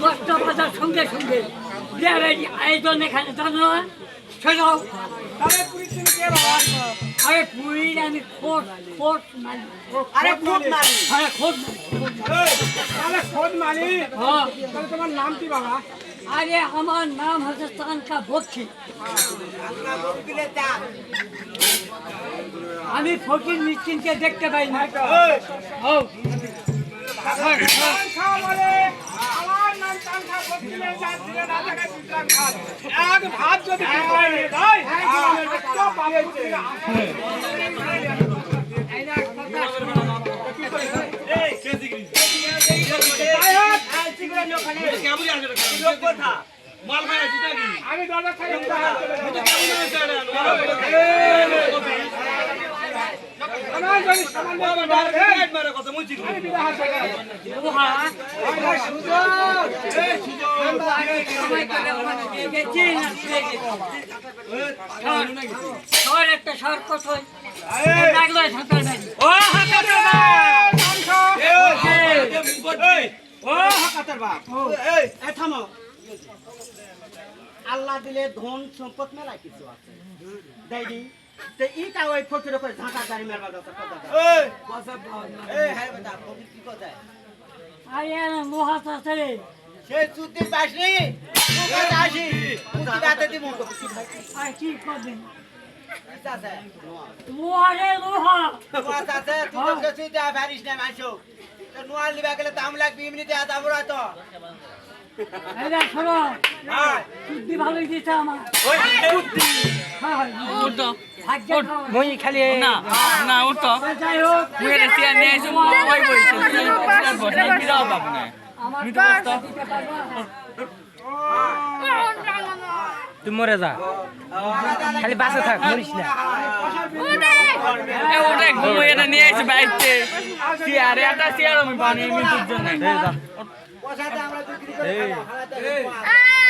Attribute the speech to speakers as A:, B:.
A: 10টা বাজার সঙ্গে সঙ্গে বিয়ের আয়োজন এখানে জানো না শোনাও
B: তাহলে পুরি তুমি কে বাবা
A: আরে পুরীর আমি খোঁজ মারি
B: আরে খোদ মারি
A: আরে খোঁজ
B: তাহলে খোদ মারি
A: হ্যাঁ
B: তাহলে তোমার নাম কি বাবা
A: আরে আমার নাম হচ্ছে চানকা বক্সি আমি ফকির মিসকিনকে দেখতে পাই না ও
B: চাংখা বলে আমার নাম চাংখা বকিলে যাচ্ছিলে রাজাকে পিতরান খান এক ভাত যদি পিতরান নিয়ে যায় তো পাবে পুরিটা
C: এই কেজিগিরি মাল খাই আছিস নাকি
B: আমি দরজা থেকে আমার যদি সামান
C: মারে কথা মুই চিনি
B: আমি বিদায় হাসে
A: একটা শহর কোথায় লাগলো সাঁতার নাকি
C: ও হাকাতের
D: ও হাকাতের বাপ এই থামো আল্লাহ দিলে ধন সম্পদ মেলা কিছু আছে দেয়নি তো ইটা ওই ফকির উপরে ঝাঁকা দাঁড়ি মারবার কথা
C: এই হ্যাঁ বেটা কবি কি কথা
A: আরে লোহা আছে রে
D: সেই চুক্তির বাসনি ওখানে আসি চুক্তি রাতে দিব
A: আর কি করবেন
D: আছে
A: লোহা রে লোহা
D: কথা আছে তুই তো কিছু দেয়া পারিস না মাইছো তো নোয়াল লিবা গেলে দাম লাগবে এমনি দেয়া দাম তো
A: এরা শোনো বুদ্ধি ভালোই দিয়েছে আমার
E: মই খালি না না উঠো
A: যাই হোক
E: মেরে সিয়া নিয়ে এসে মই বইছি বসে বিরাও বাপ না
A: আমার দিতে পারবা
E: তুই মরে যা খালি বাসে থাক মরিস না এ ওটা ঘুমো এটা নিয়ে এসে বাইতে সিয়ারে একটা সিয়ার আমি পানি আমি দুজন নাই
D: পয়সাতে আমরা বিক্রি করে খাওয়া